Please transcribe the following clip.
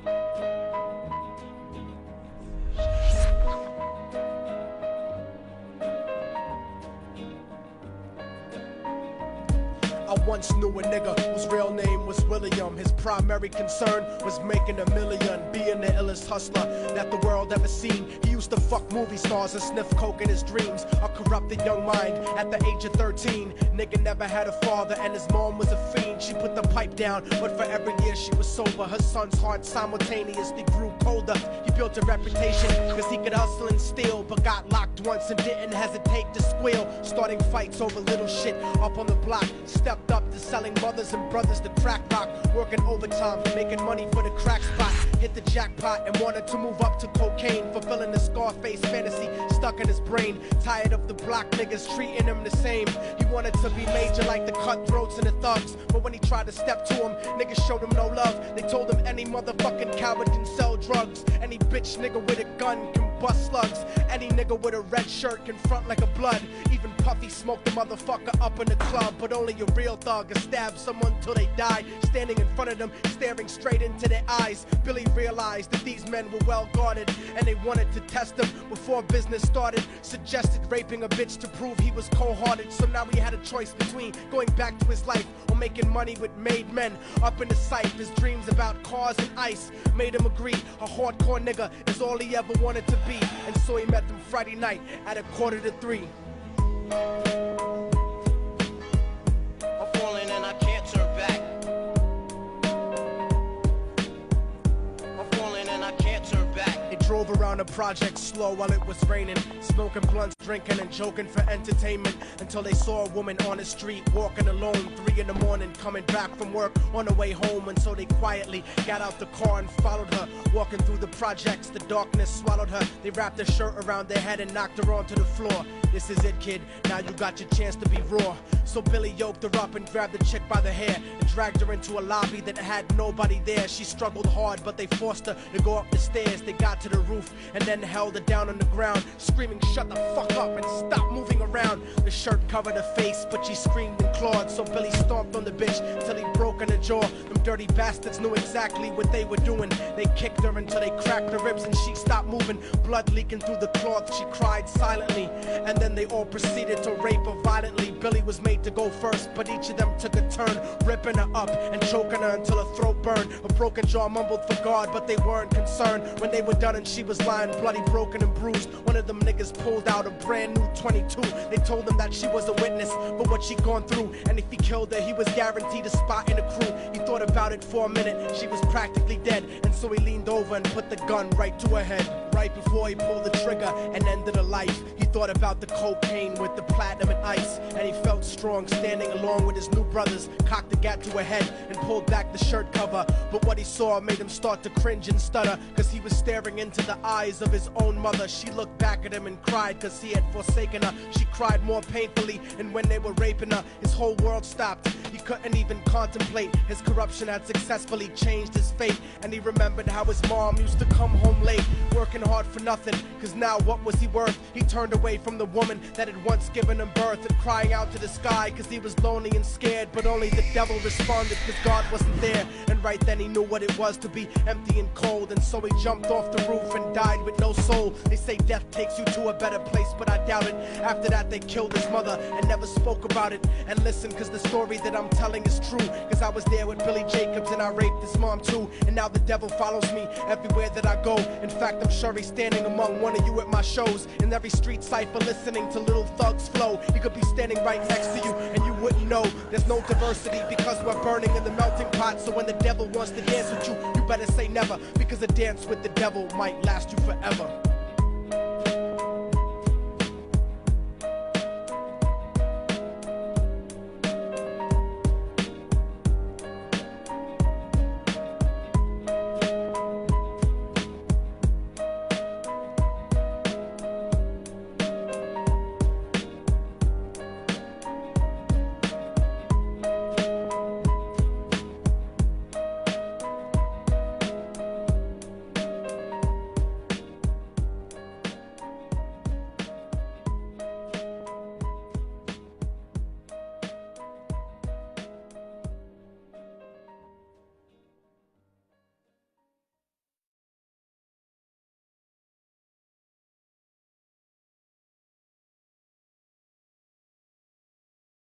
I once knew a nigga whose real name was William. His primary concern was making a million, being the illest hustler that the world ever seen. He used to fuck movie stars and sniff coke in his dreams. A corrupted young mind at the age of 13. Nigga never had a father and his mom was a fiend. She put the pipe down, but for every year she was sober. Her son's heart simultaneously grew colder. He built a reputation cause he could hustle and steal, but got locked once and didn't hesitate to squeal. Starting fights over little shit up on the block. Stepped up to selling mothers and brothers to crack rock. Working overtime, making money for the crack spot. Hit the jackpot and wanted to move up to cocaine. Fulfilling the Scarface fantasy stuck in his brain. Tired of the block niggas treating him the same. He wanted to be major like the cutthroats and the thugs. But when he tried to step to him, niggas showed him no love. They told him any motherfucking coward can sell drugs. Any bitch nigga with a gun can bust slugs. Any nigga with a red shirt can front like a blood. Even Puffy smoked the motherfucker up in the club. But only a real thug can stab someone till they die. Standing in front of them, staring straight into their eyes. Billy realized that these men were well guarded, and they wanted to test him before business started. Suggested raping a bitch to prove he was cold-hearted. So now he had a choice between going back to his life or making money with made men. Up in the sight, his dreams about cars and ice made him agree a hardcore nigga is all he ever wanted to be. And so he met them Friday night at 2:45. I'm falling and I can't turn back. I'm falling and I can't turn back. They drove around the project slow while it was raining, smoking blunts, drinking and joking for entertainment, until they saw a woman on the street walking alone, 3 in the morning, coming back from work on the way home. And so they quietly got out the car and followed her. Walking through the projects, the darkness swallowed her. They wrapped her shirt around their head and knocked her onto the floor. This is it, kid, now you got your chance to be raw. So Billy yoked her up and grabbed the chick by the hair and dragged her into a lobby that had nobody there. She struggled hard, but they forced her to go up the stairs. They got to the roof and then held her down on the ground, screaming, "Shut the fuck up and stop moving around." The shirt covered her face, but she screamed and clawed. So Billy stomped on the bitch till he broke in her jaw. Them dirty bastards knew exactly what they were doing. They kicked her until they cracked her ribs and she stopped moving. Blood leaking through the cloth, she cried silently. And then they all proceeded to rape her violently. Billy was made to go first, but each of them took a turn, ripping her up and choking her until her throat burned. Her broken jaw mumbled for God, but they weren't concerned. When they were done and she was lying bloody, broken and bruised, one of them niggas pulled out a brand new 22. They told him that she was a witness for what she'd gone through, and if he killed her, he was guaranteed a spot in the crew. He thought about it for a minute, she was practically dead, and so he leaned over and put the gun right to her head. Right before he pulled the trigger and ended her life, he thought about the cocaine with the platinum and ice, and he felt strong standing along with his new brothers. Cocked the gat to her head and pulled back the shirt cover, but what he saw made him start to cringe and stutter, cause he was staring into the eyes of his own mother. She looked back at him and cried cause he had forsaken her. She cried more painfully, and when they were raping her, his whole world stopped. He couldn't even contemplate. His corruption had successfully changed his fate, and he remembered how his mom used to come home late, working hard for nothing, cause now what was he worth? He turned away from the woman that had once given him birth, and crying out to the sky cause he was lonely and scared, but only the devil responded cause God wasn't there. And right then he knew what it was to be empty and cold, and so he jumped off the roof and died with no soul. They say death takes you to a better place, but I doubt it. After that they killed his mother and never spoke about it. And listen, cause the story that I'm telling is true, cause I was there with Billy Jacobs and I raped his mom too. And now the devil follows me everywhere that I go. In fact, I'm sure he's standing among one of you at my shows, in every street cipher listening to Little Thug's flow. He could be standing right next to you and you wouldn't know. There's no diversity because we're burning in the melting pot. So when the devil wants to dance with you, you better say never, because a dance with the devil might last you forever.